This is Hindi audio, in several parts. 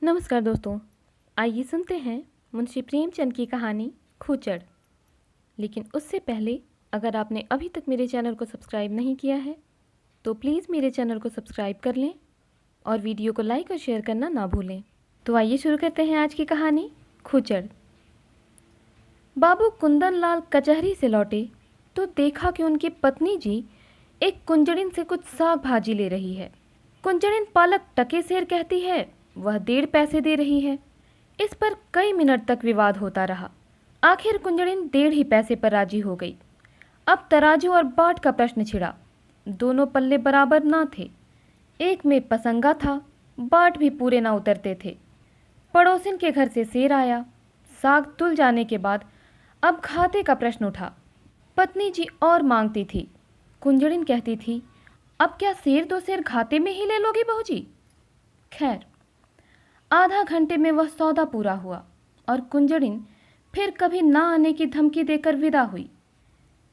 नमस्कार दोस्तों, आइए सुनते हैं मुंशी प्रेमचंद की कहानी खूचड़। लेकिन उससे पहले अगर आपने अभी तक मेरे चैनल को सब्सक्राइब नहीं किया है तो प्लीज़ मेरे चैनल को सब्सक्राइब कर लें और वीडियो को लाइक और शेयर करना ना भूलें। तो आइए शुरू करते हैं आज की कहानी खूचड़। बाबू कुंदन लाल कचहरी से लौटे तो देखा कि उनकी पत्नी जी एक कुंजड़िन से कुछ साग भाजी ले रही है। कुंजड़िन पालक टके सेर कहती है, वह 1.5 पैसे दे रही है। इस पर कई मिनट तक विवाद होता रहा। आखिर कुंजड़िन 1.5 ही पैसे पर राजी हो गई। अब तराजू और बाट का प्रश्न छिड़ा। दोनों पल्ले बराबर ना थे। एक में पसंगा था, बाट भी पूरे ना उतरते थे। पड़ोसिन के घर से सेर आया। साग तुल जाने के बाद अब खाते का प्रश्न उठा। पत्नी जी और मांगती थी। कुंजड़िन कहती थी, अब क्या सेर 2 सेर खाते में ही ले लोगी बहू जी? खैर, आधा घंटे में वह सौदा पूरा हुआ और कुंजड़िन फिर कभी ना आने की धमकी देकर विदा हुई।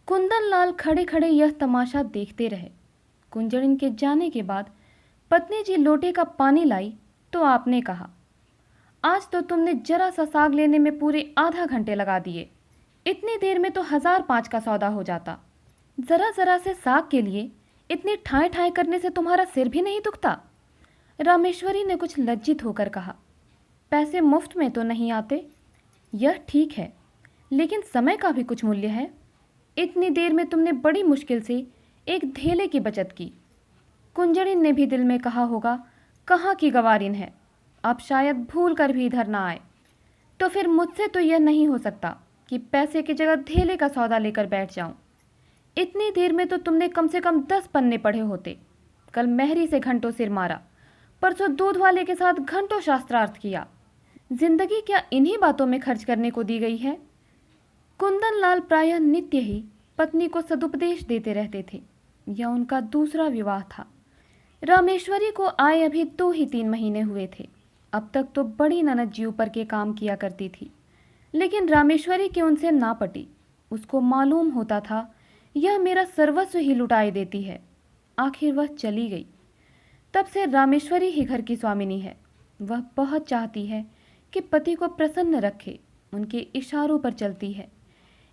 कुंदन लाल खड़े खड़े यह तमाशा देखते रहे। कुंजड़िन के जाने के बाद पत्नी जी लोटे का पानी लाई तो आपने कहा, आज तो तुमने जरा सा साग लेने में पूरे आधा घंटे लगा दिए। इतनी देर में तो 1005 का सौदा हो जाता। जरा जरा से साग के लिए इतनी ठाए ठाए करने से तुम्हारा सिर भी नहीं दुखता? रामेश्वरी ने कुछ लज्जित होकर कहा, पैसे मुफ्त में तो नहीं आते। यह ठीक है, लेकिन समय का भी कुछ मूल्य है। इतनी देर में तुमने बड़ी मुश्किल से एक धेले की बचत की। कुंजड़िन ने भी दिल में कहा होगा, कहाँ की गवारिन है, अब शायद भूल कर भी इधर ना आए। तो फिर मुझसे तो यह नहीं हो सकता कि पैसे की जगह धेले का सौदा लेकर बैठ जाऊं। इतनी देर में तो तुमने कम से कम 10 पन्ने पढ़े होते। कल मेहरी से घंटों सिर मारा, परसों दूध वाले के साथ घंटों शास्त्रार्थ किया। जिंदगी क्या इन्हीं बातों में खर्च करने को दी गई है? कुंदन लाल प्रायः नित्य ही पत्नी को सदुपदेश देते रहते थे। यह उनका दूसरा विवाह था। रामेश्वरी को आए अभी 2 ही 3 महीने हुए थे। अब तक तो बड़ी ननद जी ऊपर के काम किया करती थी, लेकिन रामेश्वरी की उनसे ना पटी। उसको मालूम होता था, यह मेरा सर्वस्व ही लुटाए देती है। आखिर वह चली गई। तब से रामेश्वरी ही घर की स्वामिनी है। वह बहुत चाहती है कि पति को प्रसन्न रखे, उनके इशारों पर चलती है।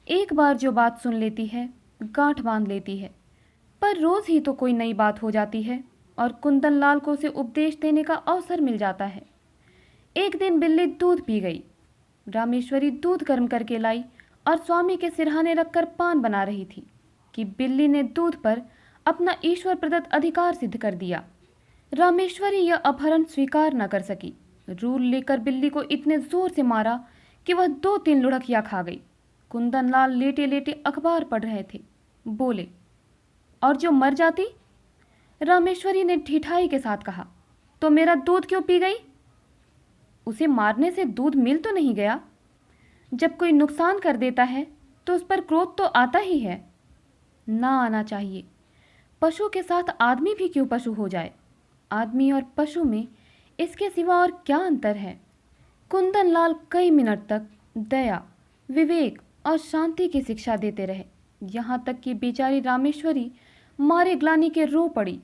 एक बार जो बात सुन लेती है, गांठ बांध लेती है। पर रोज ही तो कोई नई बात हो जाती है और कुंदन लाल को उसे उपदेश देने का अवसर मिल जाता है। एक दिन बिल्ली दूध पी गई। रामेश्वरी दूध गर्म करके लाई और स्वामी के सिरहाने रखकर पान बना रही थी कि बिल्ली ने दूध पर अपना ईश्वर प्रदत्त अधिकार सिद्ध कर दिया। रामेश्वरी यह अपहरण स्वीकार न कर सकी। रूल लेकर बिल्ली को इतने जोर से मारा कि वह 2-3 लुढ़कियां खा गई। कुंदन लाल लेटे लेटे अखबार पढ़ रहे थे। बोले, और जो मर जाती? रामेश्वरी ने ढिठाई के साथ कहा, तो मेरा दूध क्यों पी गई? उसे मारने से दूध मिल तो नहीं गया। जब कोई नुकसान कर देता है तो उस पर क्रोध तो आता ही है। ना आना चाहिए। पशु के साथ आदमी भी क्यों पशु हो जाए? आदमी और पशु में इसके सिवा और क्या अंतर है? कुंदन लाल कई मिनट तक दया, विवेक और शांति की शिक्षा देते रहे, यहाँ तक कि बेचारी रामेश्वरी मारे ग्लानि के रो पड़ी।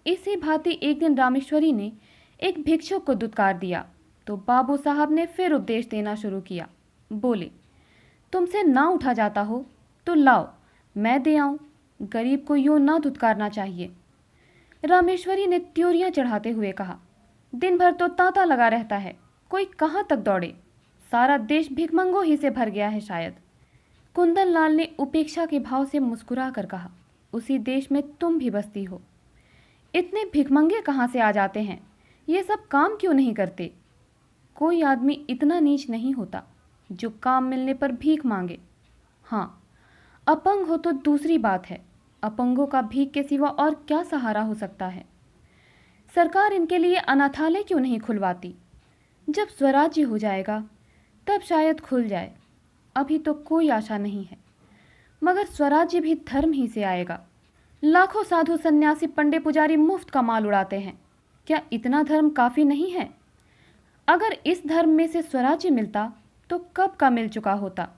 इसी भांति एक दिन रामेश्वरी ने एक भिक्षुक को दुत्कार दिया तो बाबू साहब ने फिर उपदेश देना शुरू किया। बोले, तुमसे ना उठा जाता हो तो लाओ, मैं दे आऊं। गरीब को यूं ना दुत्कारना चाहिए। रामेश्वरी ने त्योरियां चढ़ाते हुए कहा, दिन भर तो तांता लगा रहता है, कोई कहाँ तक दौड़े? सारा देश भिखमंगों ही से भर गया है शायद। कुंदन लाल ने उपेक्षा के भाव से मुस्कुरा कर कहा, उसी देश में तुम भी बसती हो। इतने भिखमंगे कहाँ से आ जाते हैं? ये सब काम क्यों नहीं करते? कोई आदमी इतना नीच नहीं होता जो काम मिलने पर भीख मांगे। हाँ, अपंग हो तो दूसरी बात है। अपंगों का भीख के सिवा और क्या सहारा हो सकता है? सरकार इनके लिए अनाथालय क्यों नहीं खुलवाती? जब स्वराज्य हो जाएगा तब शायद खुल जाए। अभी तो कोई आशा नहीं है। मगर स्वराज्य भी धर्म ही से आएगा। लाखों साधु सन्यासी पंडे पुजारी मुफ्त का माल उड़ाते हैं। क्या इतना धर्म काफी नहीं है? अगर इस धर्म में से स्वराज्य मिलता तो कब का मिल चुका होता।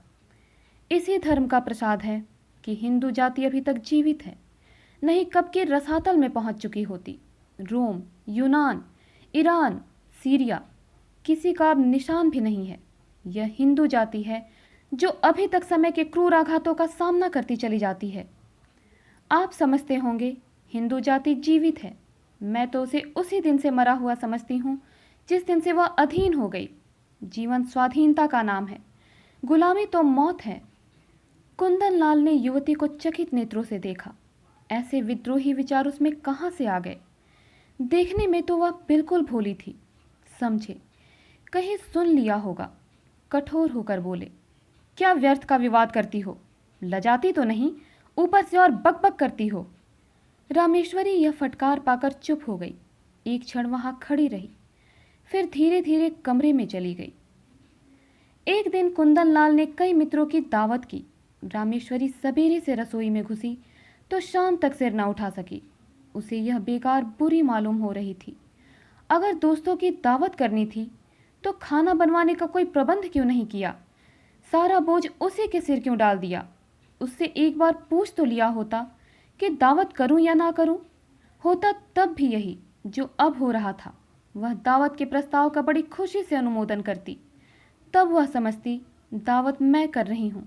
इसी धर्म का प्रसाद है कि हिंदू जाति अभी तक जीवित है, नहीं कब के रसातल में पहुंच चुकी होती। रोम, यूनान, ईरान, सीरिया, किसी का अब निशान भी नहीं है। यह हिंदू जाति है जो अभी तक समय के क्रूर आघातों का सामना करती चली जाती है। आप समझते होंगे हिंदू जाति जीवित है। मैं तो उसे उसी दिन से मरा हुआ समझती हूँ जिस दिन से वह अधीन हो गई। जीवन स्वाधीनता का नाम है, गुलामी तो मौत है। कुंदन लाल ने युवती को चकित नेत्रों से देखा। ऐसे विद्रोही विचार उसमें कहाँ से आ गए? देखने में तो वह बिल्कुल भोली थी। समझे, कहीं सुन लिया होगा। कठोर होकर बोले, क्या व्यर्थ का विवाद करती हो? लजाती तो नहीं, ऊपर से और बकबक करती हो। रामेश्वरी यह फटकार पाकर चुप हो गई। एक क्षण वहां खड़ी रही, फिर धीरे धीरे कमरे में चली गई। एक दिन कुंदन लाल ने कई मित्रों की दावत की। रामेश्वरी सवेरे से रसोई में घुसी तो शाम तक सिर न उठा सकी। उसे यह बेकार बुरी मालूम हो रही थी। अगर दोस्तों की दावत करनी थी तो खाना बनवाने का कोई प्रबंध क्यों नहीं किया? सारा बोझ उसी के सिर क्यों डाल दिया? उससे एक बार पूछ तो लिया होता कि दावत करूं या ना करूं। होता तब भी यही जो अब हो रहा था। वह दावत के प्रस्ताव का बड़ी खुशी से अनुमोदन करती। तब वह समझती दावत मैं कर रही हूं।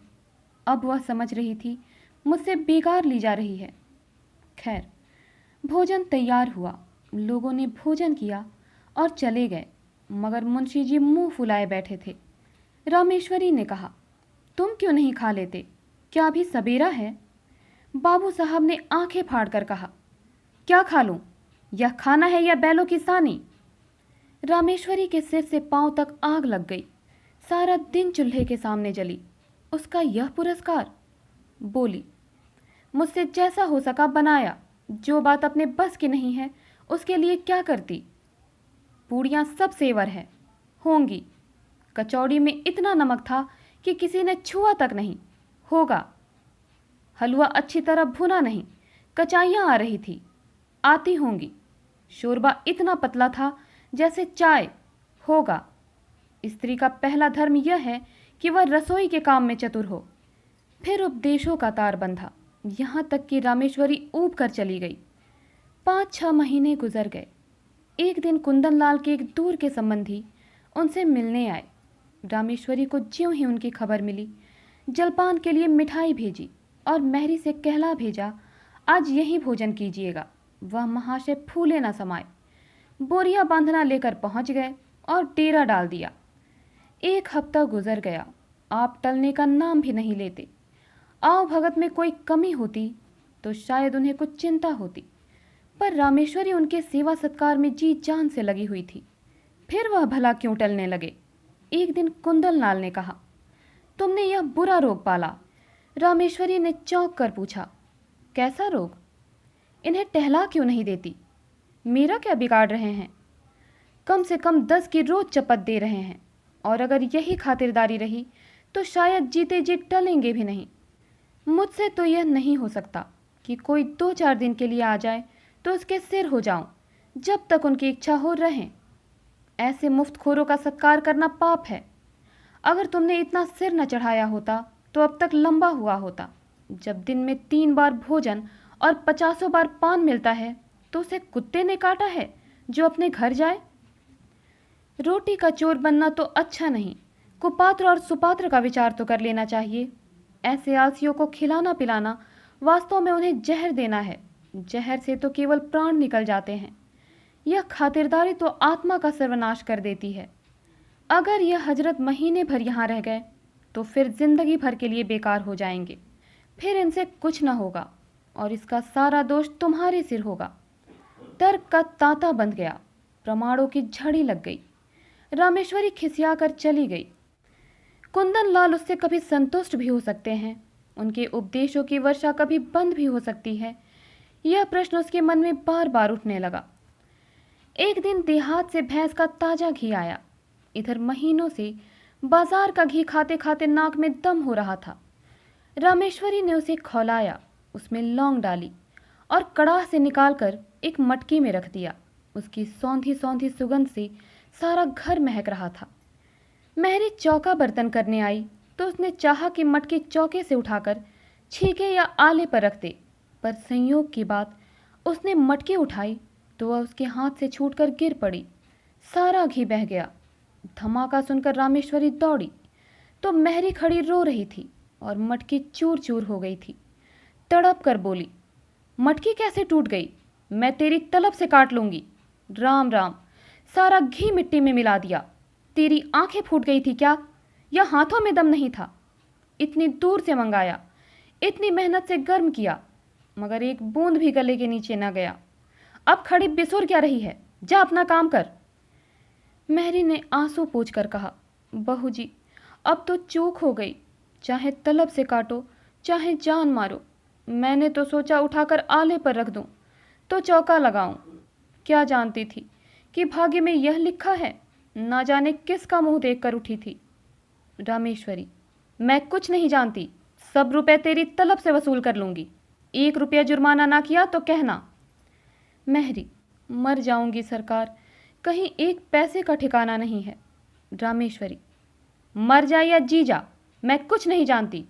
अब वह समझ रही थी मुझसे बेकार ली जा रही है। खैर, भोजन तैयार हुआ। लोगों ने भोजन किया और चले गए, मगर मुंशी जी मुंह फुलाए बैठे थे। रामेश्वरी ने कहा, तुम क्यों नहीं खा लेते? क्या अभी सबेरा है? बाबू साहब ने आंखें फाड़कर कहा, क्या खा लूं? यह खाना है या बैलों की सानी? रामेश्वरी के सिर से पांव तक आग लग गई। सारा दिन चूल्हे के सामने जली। उसका यह पुरस्कार? बोली, मुझसे जैसा हो सका बनाया। जो बात अपने बस की नहीं है उसके लिए क्या करती? पूड़ियाँ सब सेवर है, होंगी। कचौड़ी में इतना नमक था कि किसी ने छुआ तक नहीं, होगा। हलवा अच्छी तरह भुना नहीं, कचाइयाँ आ रही थी, आती होंगी। शोरबा इतना पतला था जैसे चाय, होगा। स्त्री का पहला धर्म यह है कि वह रसोई के काम में चतुर हो। फिर उपदेशों का तार बंधा, यहाँ तक कि रामेश्वरी ऊब कर चली गई। 5-6 महीने गुजर गए। एक दिन कुंदन लाल के एक दूर के संबंधी उनसे मिलने आए। रामेश्वरी को ज्यों ही उनकी खबर मिली, जलपान के लिए मिठाई भेजी और मेहरी से कहला भेजा, आज यही भोजन कीजिएगा। वह महाशय फूले न समाये। बोरिया बांधना लेकर पहुंच गए और डेरा डाल दिया। 1 हफ्ता गुजर गया। आप टलने का नाम भी नहीं लेते। आओ भगत में कोई कमी होती तो शायद उन्हें कुछ चिंता होती, पर रामेश्वरी उनके सेवा सत्कार में जी जान से लगी हुई थी। फिर वह भला क्यों टलने लगे? एक दिन कुंदन लाल ने कहा, तुमने यह बुरा रोग पाला। रामेश्वरी ने चौंक कर पूछा, कैसा रोग? इन्हें टहला क्यों नहीं देती? मेरा क्या बिगाड़ रहे हैं? कम से कम 10 की रोज चपत दे रहे हैं, और अगर यही खातिरदारी रही तो शायद जीते जी टलेंगे भी नहीं। मुझसे तो यह नहीं हो सकता कि कोई 2-4 दिन के लिए आ जाए तो उसके सिर हो जाऊं, जब तक उनकी इच्छा हो रहें। ऐसे मुफ्तखोरों का सत्कार करना पाप है। अगर तुमने इतना सिर न चढ़ाया होता तो अब तक लंबा हुआ होता। जब दिन में 3 बार भोजन और 50 बार पान मिलता है तो उसे कुत्ते ने काटा है जो अपने घर जाए। रोटी का चोर बनना तो अच्छा नहीं, कुपात्र और सुपात्र का विचार तो कर लेना चाहिए। ऐसे आलसियों को खिलाना पिलाना वास्तव में उन्हें जहर देना है। जहर से तो केवल प्राण निकल जाते हैं। यह खातिरदारी तो आत्मा का सर्वनाश कर देती है। अगर यह हजरत महीने भर यहाँ रह गए तो फिर जिंदगी भर के लिए बेकार हो जाएंगे। फिर इनसे कुछ न होगा और इसका सारा दोष तुम्हारे सिर होगा। तर्क का तांता बंध गया, प्रमाणों की झड़ी लग गई। रामेश्वरी खिसियाकर चली गई। कुंदन लाल उससे कभी संतुष्ट भी हो सकते हैं, उनके उपदेशों की वर्षा कभी बंद भी हो सकती है। यह प्रश्न उसके मन में बार बार उठने लगा। एक दिन देहात से भैंस का ताजा घी आया। इधर महीनों से बाजार का घी खाते खाते नाक में दम हो रहा था। रामेश्वरी ने उसे खौलाया, उसमें लौंग डाली और कड़ाह से निकालकर एक मटकी में रख दिया। उसकी सौंधी सौंधी सुगंध से सारा घर महक रहा था। मेहरी चौका बर्तन करने आई तो उसने चाहा कि मटकी चौके से उठाकर छीके या आले पर रख दे, पर संयोग की बात, उसने मटकी उठाई तो वह उसके हाथ से छूटकर गिर पड़ी। सारा घी बह गया। धमाका सुनकर रामेश्वरी दौड़ी तो मेहरी खड़ी रो रही थी और मटकी चूर चूर हो गई थी। तड़प कर बोली, मटकी कैसे टूट गई? मैं तेरी तलब से काट लूंगी। राम राम, सारा घी मिट्टी में मिला दिया। तेरी आंखें फूट गई थी क्या, या हाथों में दम नहीं था? इतनी दूर से मंगाया, इतनी मेहनत से गर्म किया, मगर एक बूंद भी गले के नीचे न गया। अब खड़ी बिसुर क्या रही है? जा अपना काम कर। मेहरी ने आंसू पोंछ कर कहा, बहू जी, अब तो चूक हो गई। चाहे तलब से काटो, चाहे जान मारो। मैंने तो सोचा उठाकर आले पर रख दूं, तो चौका लगाऊं। क्या जानती थी कि भाग्य में यह लिखा है। ना जाने किसका मुंह देखकर उठी थी। रामेश्वरी, मैं कुछ नहीं जानती। सब रुपए तेरी तलब से वसूल कर लूंगी। 1 रुपया जुर्माना ना किया तो कहना। मेहरी, मर जाऊंगी सरकार, कहीं 1 पैसे का ठिकाना नहीं है। रामेश्वरी, मर जा या जी जा, मैं कुछ नहीं जानती।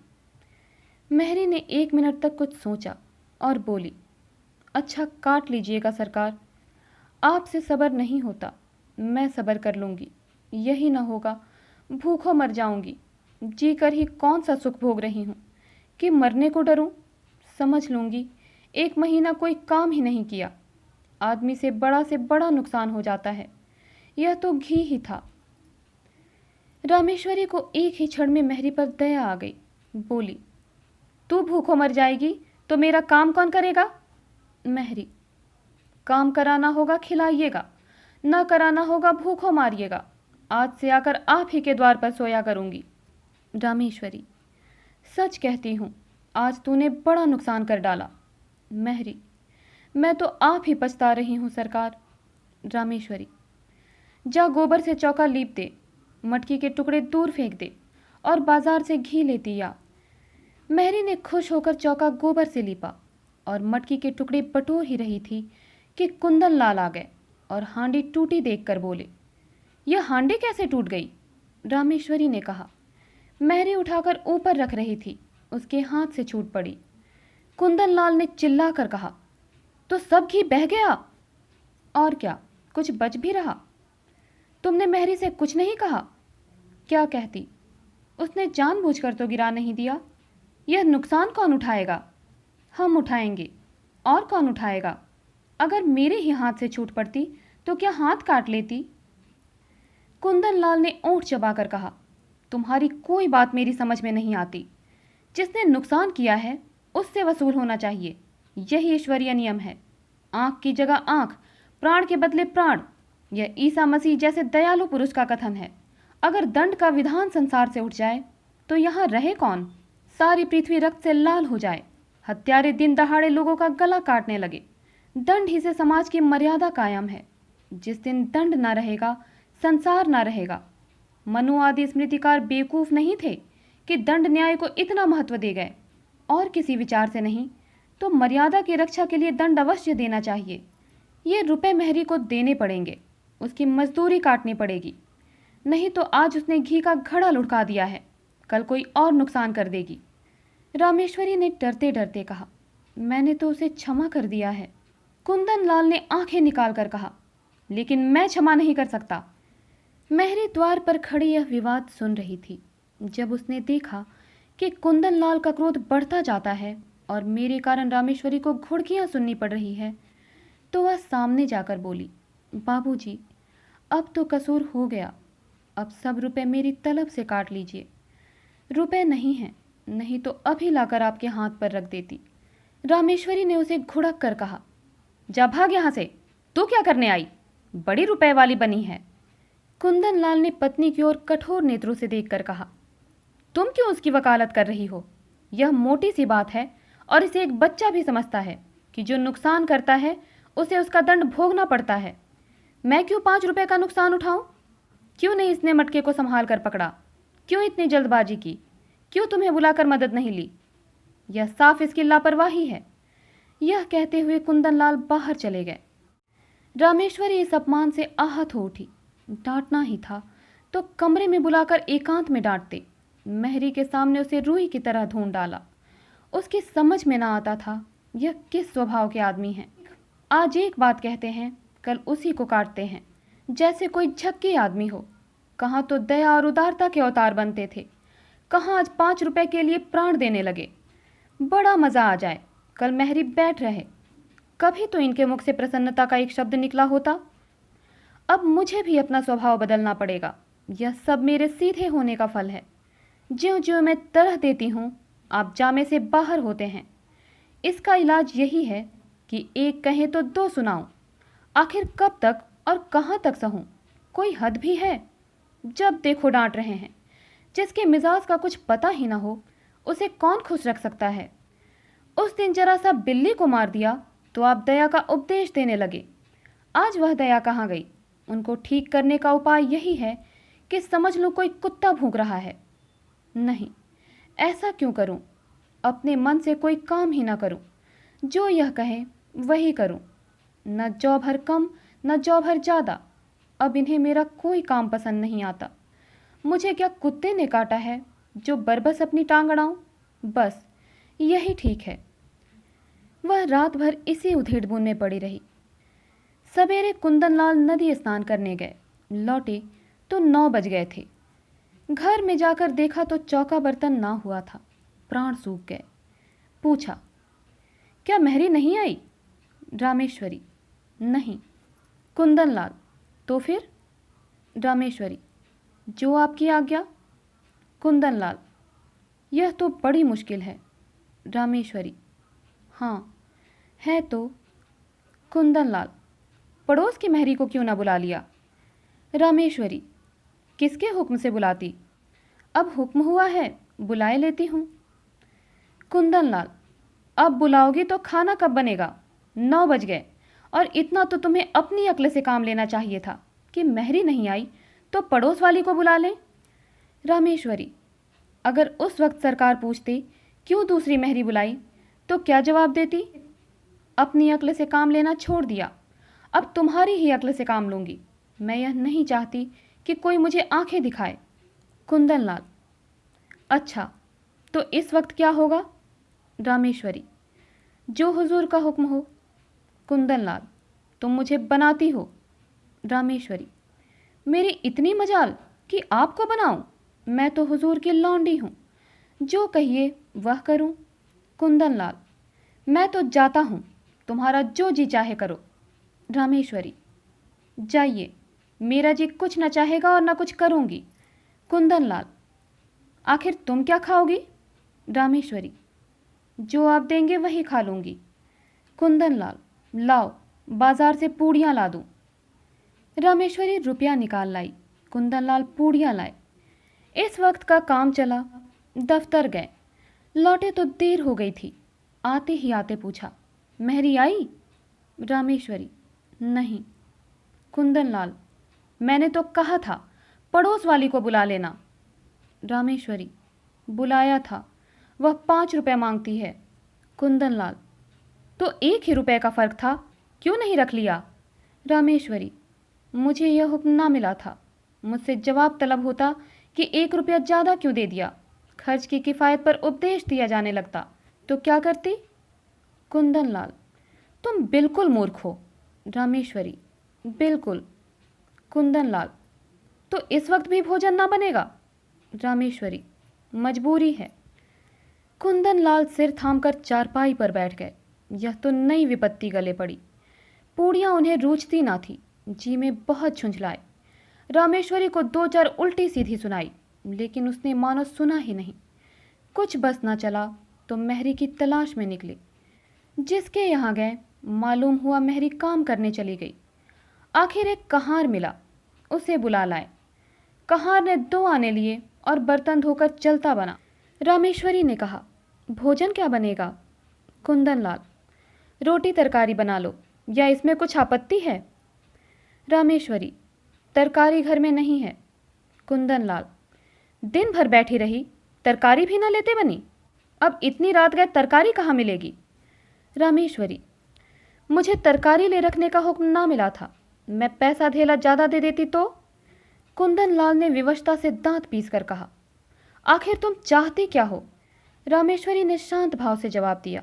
मेहरी ने 1 मिनट तक कुछ सोचा और बोली, अच्छा काट लीजिएगा सरकार, आपसे सब्र नहीं होता। मैं सब्र कर लूँगी। यही ना होगा, भूखों मर जाऊंगी। जी कर ही कौन सा सुख भोग रही हूँ कि मरने को डरूं। समझ लूँगी 1 महीना कोई काम ही नहीं किया। आदमी से बड़ा नुकसान हो जाता है। यह तो घी ही था। रामेश्वरी को एक ही क्षण में मेहरी पर दया आ गई। बोली, तू भूखों मर जाएगी तो मेरा काम कौन करेगा? मेहरी, काम कराना होगा खिलाइएगा, ना कराना होगा भूखों मारिएगा। आज से आकर आप ही के द्वार पर सोया करूंगी। रामेश्वरी, सच कहती हूँ, आज तूने बड़ा नुकसान कर डाला। मेहरी, मैं तो आप ही पछता रही हूँ सरकार। रामेश्वरी, जा गोबर से चौका लीप दे, मटकी के टुकड़े दूर फेंक दे और बाजार से घी लेती आ। मेहरी ने खुश होकर चौका गोबर से लीपा और मटकी के टुकड़े बटोर ही रही थी कि कुंदन लाल आ गए और हांडी टूटी देखकर बोले, यह हांडी कैसे टूट गई? रामेश्वरी ने कहा। मेहरी उठाकर ऊपर रख रही थी, उसके हाथ से छूट पड़ी। कुंदन लाल ने चिल्लाकर कहा, तो सब घी बह गया? और क्या, कुछ बच भी रहा? तुमने मेहरी से कुछ नहीं कहा? क्या कहती? उसने जानबूझकर तो गिरा नहीं दिया। यह नुकसान कौन उठाएगा? हम उठाएंगे। और कौन उठाएगा? अगर मेरे ही हाथ से छूट पड़ती तो क्या हाथ काट लेती? कुंदन लाल ने ओंठ चबाकर कहा, तुम्हारी कोई बात मेरी समझ में नहीं आती। जिसने नुकसान किया है उससे वसूल होना चाहिए। यही ईश्वरीय नियम है। आंख की जगह आंख, प्राण के बदले प्राण। यह ईसा मसीह जैसे दयालु पुरुष का कथन है। अगर दंड का विधान संसार से उठ जाए तो यहाँ रहे कौन? सारी पृथ्वी रक्त से लाल हो जाए, हत्यारे दिन दहाड़े लोगों का गला काटने लगे। दंड ही से समाज की मर्यादा कायम है। जिस दिन दंड ना रहेगा, संसार ना रहेगा। मनु आदि स्मृतिकार बेवकूफ नहीं थे कि दंड न्याय को इतना महत्व दे गए। और किसी विचार से नहीं तो मर्यादा की रक्षा के लिए दंड अवश्य देना चाहिए। ये रुपए मेहरी को देने पड़ेंगे, उसकी मजदूरी काटनी पड़ेगी। नहीं तो आज उसने घी का घड़ा लुढ़का दिया है, कल कोई और नुकसान कर देगी। रामेश्वरी ने डरते डरते कहा, मैंने तो उसे क्षमा कर दिया है। कुंदन लाल ने आंखें निकाल कर कहा, लेकिन मैं क्षमा नहीं कर सकता। मेहरी द्वार पर खड़ी यह विवाद सुन रही थी। जब उसने देखा कि कुंदन लाल का क्रोध बढ़ता जाता है और मेरे कारण रामेश्वरी को घुड़कियां सुननी पड़ रही है, तो वह सामने जाकर बोली, बाबूजी, अब तो कसूर हो गया। अब सब रुपए मेरी तलब से काट लीजिए। रुपए नहीं हैं, नहीं तो अभी लाकर आपके हाथ पर रख देती। रामेश्वरी ने उसे घुड़क कर कहा, जा भाग यहाँ से। तू क्या करने आई? बड़ी रुपए वाली बनी है। कुंदन लाल ने पत्नी की ओर कठोर नेत्रों से देखकर कहा, तुम क्यों उसकी वकालत कर रही हो? यह मोटी सी बात है और इसे एक बच्चा भी समझता है कि जो नुकसान करता है उसे उसका दंड भोगना पड़ता है। मैं क्यों 5 रुपए का नुकसान उठाऊं? क्यों नहीं इसने मटके को संभाल कर पकड़ा? क्यों इतनी जल्दबाजी की? क्यों तुम्हें बुलाकर मदद नहीं ली? यह साफ इसकी लापरवाही है। यह कहते हुए कुंदन लाल बाहर चले गए। रामेश्वरी इस अपमान से आहत हो उठी। डांटना ही था तो कमरे में बुलाकर एकांत में डांटते। मेहरी के सामने उसे रूई की तरह ढूंढ डाला। उसकी समझ में ना आता था यह किस स्वभाव के आदमी हैं। आज एक बात कहते हैं, कल उसी को काटते हैं, जैसे कोई झक्की आदमी हो। कहाँ तो दया और उदारता के अवतार बनते थे, कहाँ आज 5 रुपए के लिए प्राण देने लगे। बड़ा मज़ा आ जाए कल मेहरी बैठ रहे, कभी तो इनके मुख से प्रसन्नता का एक शब्द निकला होता। अब मुझे भी अपना स्वभाव बदलना पड़ेगा, यह सब मेरे सीधे होने का फल है। ज्यों ज्यों मैं तरह देती हूँ आप जामे से बाहर होते हैं। इसका इलाज यही है कि एक कहे तो दो सुनाऊं। आखिर कब तक और कहाँ तक सहूं? कोई हद भी है? जब देखो डांट रहे हैं। जिसके मिजाज का कुछ पता ही ना हो उसे कौन खुश रख सकता है? उस दिन जरा सा बिल्ली को मार दिया तो आप दया का उपदेश देने लगे। आज वह दया कहाँ गई? उनको ठीक करने का उपाय यही है कि समझ लो कोई कुत्ता भौंक रहा है। नहीं, ऐसा क्यों करूं? अपने मन से कोई काम ही ना करूं, जो यह कहें वही करूं। न जौ भर कम न जौ भर ज़्यादा। अब इन्हें मेरा कोई काम पसंद नहीं आता। मुझे क्या कुत्ते ने काटा है जो बरबस अपनी टांग अड़ाऊं? बस यही ठीक है। वह रात भर इसी उधेड़-बुन में पड़ी रही। सवेरे कुंदनलाल नदी स्नान करने गए। लौटे तो 9 बज गए थे। घर में जाकर देखा तो चौका बर्तन ना हुआ था। प्राण सूख गए। पूछा, क्या मेहरी नहीं आई? रामेश्वरी, नहीं। कुंदनलाल, तो फिर? रामेश्वरी, जो आपकी आज्ञा। कुंदनलाल, यह तो बड़ी मुश्किल है। रामेश्वरी, हाँ है तो। कुंदनलाल, पड़ोस की मेहरी को क्यों ना बुला लिया? रामेश्वरी, किसके हुक्म से बुलाती? अब हुक्म हुआ है, बुलाए लेती हूँ। कुंदनलाल, अब बुलाओगी तो खाना कब बनेगा? 9 बज गए और इतना तो तुम्हें अपनी अक्ल से काम लेना चाहिए था कि मेहरी नहीं आई तो पड़ोस वाली को बुला लें। रामेश्वरी, अगर उस वक्त सरकार पूछती क्यों दूसरी मेहरी बुलाई तो क्या जवाब देती? अपनी अक्ल से काम लेना छोड़ दिया, अब तुम्हारी ही अक्ल से काम लूँगी। मैं यह नहीं चाहती कि कोई मुझे आंखें दिखाए। कुंदनलाल, अच्छा तो इस वक्त क्या होगा? रामेश्वरी, जो हुजूर का हुक्म हो। कुंदनलाल, तुम मुझे बनाती हो। रामेश्वरी, मेरी इतनी मजाल कि आपको बनाऊं? मैं तो हुजूर की लौंडी हूँ, जो कहिए वह करूं। कुंदनलाल, मैं तो जाता हूँ, तुम्हारा जो जी चाहे करो। रामेश्वरी, जाइए, मेरा जी कुछ न चाहेगा और न कुछ करूँगी। कुंदनलाल, आखिर तुम क्या खाओगी? रामेश्वरी, जो आप देंगे वही खा लूँगी। कुंदनलाल, लाओ बाजार से पूड़ियाँ ला दूँ। रामेश्वरी रुपया निकाल लाई। कुंदनलाल पूड़ियाँ लाए। इस वक्त का काम चला। दफ्तर गए। लौटे तो देर हो गई थी। आते ही आते पूछा, मेहरी आई? रामेश्वरी, नहीं। कुंदनलाल, मैंने तो कहा था पड़ोस वाली को बुला लेना। रामेश्वरी, बुलाया था, वह 5 रुपए मांगती है। कुंदनलाल, तो 1 ही रुपए का फर्क था, क्यों नहीं रख लिया? रामेश्वरी, मुझे यह हुक्म ना मिला था। मुझसे जवाब तलब होता कि 1 रुपया ज़्यादा क्यों दे दिया। खर्च की किफ़ायत पर उपदेश दिया जाने लगता तो क्या करती? कुंदनलाल, तुम बिल्कुल मूर्ख हो। रामेश्वरी, बिल्कुल। कुंदनलाल, तो इस वक्त भी भोजन ना बनेगा? रामेश्वरी, मजबूरी है। कुंदनलाल सिर थामकर चारपाई पर बैठ गए। यह तो नई विपत्ति गले पड़ी। पूड़ियाँ उन्हें रूझती ना थी। जी में बहुत झुंझलाए। रामेश्वरी को 2-4 उल्टी सीधी सुनाई, लेकिन उसने मानो सुना ही नहीं। कुछ बस ना चला तो मेहरी की तलाश में निकले। जिसके यहाँ गए मालूम हुआ मेहरी काम करने चली गई। आखिर एक कहार मिला, उसे बुला लाए। कहार ने 2 आने लिए और बर्तन धोकर चलता बना। रामेश्वरी ने कहा, भोजन क्या बनेगा? कुंदनलाल, रोटी तरकारी बना लो, या इसमें कुछ आपत्ति है? रामेश्वरी, तरकारी घर में नहीं है। कुंदनलाल, दिन भर बैठी रही, तरकारी भी न लेते बनी? अब इतनी रात गए तरकारी कहाँ मिलेगी? रामेश्वरी, मुझे तरकारी ले रखने का हुक्म ना मिला था, मैं पैसा धेला ज़्यादा दे देती तो? कुंदनलाल ने विवशता से दांत पीस कर कहा, आखिर तुम चाहती क्या हो? रामेश्वरी ने शांत भाव से जवाब दिया,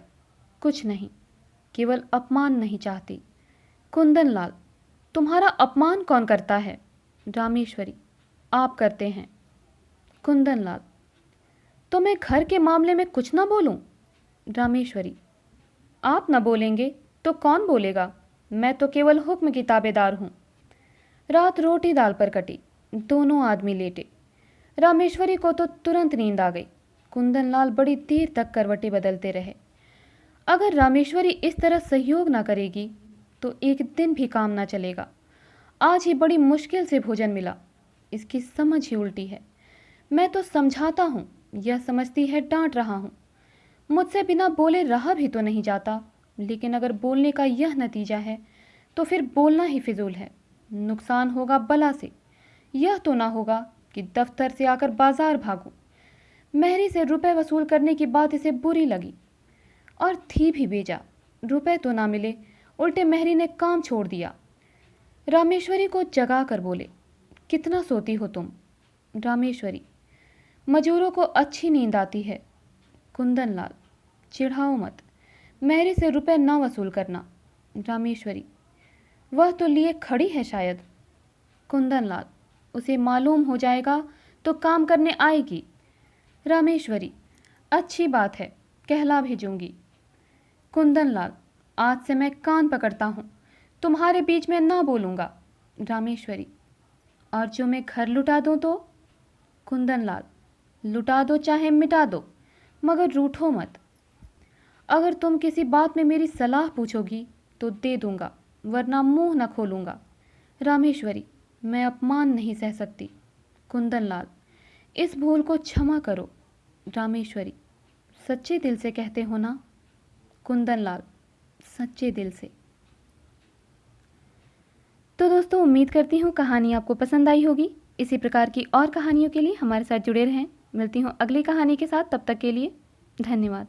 कुछ नहीं, केवल अपमान नहीं चाहती। कुंदनलाल, तुम्हारा अपमान कौन करता है? रामेश्वरी, आप करते हैं। कुंदनलाल, तो मैं घर के मामले में कुछ ना बोलूं? रामेश्वरी, आप न बोलेंगे तो कौन बोलेगा? मैं तो केवल हुक्म की ताबेदार हूं। रात रोटी दाल पर कटी। दोनों आदमी लेटे। रामेश्वरी को तो तुरंत नींद आ गई। कुंदनलाल बड़ी देर तक करवटें बदलते रहे। अगर रामेश्वरी इस तरह सहयोग ना करेगी तो एक दिन भी काम ना चलेगा। आज ही बड़ी मुश्किल से भोजन मिला। इसकी समझ ही उल्टी है। मैं तो समझाता हूँ, यह समझती है डांट रहा हूँ। मुझसे बिना बोले रहा भी तो नहीं जाता, लेकिन अगर बोलने का यह नतीजा है तो फिर बोलना ही फिजूल है। नुकसान होगा बला से। यह तो ना होगा कि दफ्तर से आकर बाजार भागूं। मेहरी से रुपए वसूल करने की बात इसे बुरी लगी और थी भी बेजा। रुपए तो ना मिले, उल्टे मेहरी ने काम छोड़ दिया। रामेश्वरी को जगा कर बोले, कितना सोती हो तुम? रामेश्वरी, मजूरों को अच्छी नींद आती है। कुंदनलाल, चिढ़ाओ मत, मेहरी से रुपए ना वसूल करना। रामेश्वरी, वह तो लिए खड़ी है शायद। कुंदनलाल, उसे मालूम हो जाएगा तो काम करने आएगी। रामेश्वरी, अच्छी बात है, कहला भेजूंगी। कुंदनलाल, आज से मैं कान पकड़ता हूँ, तुम्हारे बीच में ना बोलूँगा। रामेश्वरी, और जो मैं घर लुटा दूँ तो? कुंदनलाल, लुटा दो चाहे मिटा दो, मगर रूठो मत। अगर तुम किसी बात में मेरी सलाह पूछोगी तो दे दूंगा, वरना मुंह न खोलूंगा। रामेश्वरी, मैं अपमान नहीं सह सकती। कुंदनलाल, इस भूल को क्षमा करो। रामेश्वरी, सच्चे दिल से कहते हो ना? कुंदनलाल, सच्चे दिल से। तो दोस्तों, उम्मीद करती हूँ कहानी आपको पसंद आई होगी। इसी प्रकार की और कहानियों के लिए हमारे साथ जुड़े रहें। मिलती हूँ अगली कहानी के साथ, तब तक के लिए धन्यवाद।